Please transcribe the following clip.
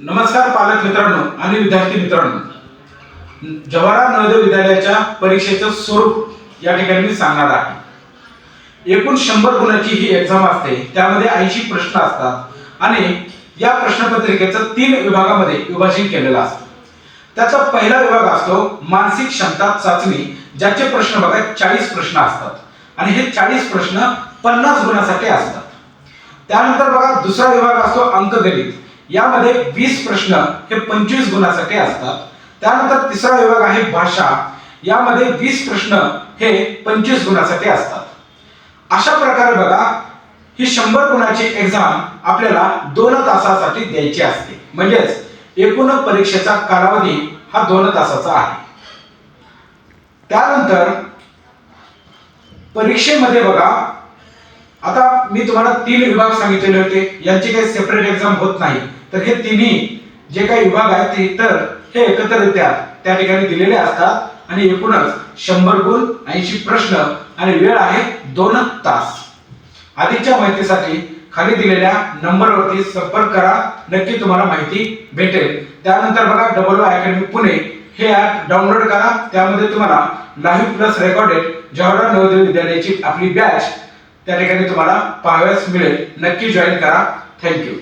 नमस्कार पालक मित्रांनो आणि विद्यार्थी मित्रांनो, जवाहरलाल नवोदय विद्यालयाच्या परीक्षेचं स्वरूप या ठिकाणी मी सांगणार आहे। एकूण 100 गुणांची ही एक्झाम असते, त्यामध्ये 80 प्रश्न असतात आणि या प्रश्नपत्रिकेचं 3 विभागामध्ये विभाजन केलेलं असतं। त्याचा पहिला विभाग असतो मानसिक क्षमता चाचणी, ज्याचे प्रश्न बघा 40 प्रश्न असतात आणि हे 40 प्रश्न 50 गुणांसाठी असतात। त्यानंतर बघा दुसरा विभाग असतो अंकगणित, यामध्ये 20 प्रश्न हे 25 गुणांसाठी असतात। त्यानंतर तिसरा विभाग आहे भाषा, यामध्ये 20 प्रश्न हे 25 गुणांसाठी असतात। अशा प्रकारे बघा ही 100 गुणांची एक्झाम आपल्याला 2 तासासाठी द्यायची असते, म्हणजेच एकूण परीक्षेचा कालावधी हा 2 तासाचा आहे। त्यानंतर परीक्षेमध्ये बघा आता मी तुम्हाला 3 विभाग सांगितलेले होते, यांची काही सेपरेट एक्झाम होत नाही, तर हे तिन्ही जे काही विभाग आहेत ते तर हे एकत्रितरित्या त्या ठिकाणी दिलेले असतात आणि एकूणच 100 गुण 80 प्रश्न आणि वेळ आहे 2 तास। अधिकच्या माहितीसाठी खाली दिलेल्या नंबरवरती संपर्क करा, नक्की तुम्हाला माहिती भेटेल। त्यानंतर बघा डबल अकॅडमी पुणे हे ॲप डाउनलोड करा, त्यामध्ये तुम्हाला live plus recorded Jawaharlal Navodaya विद्यालयाची आपली बॅच त्या ठिकाणी तुम्हाला पाहावयास मिळेल। नक्की जॉईन करा। थँक्यू।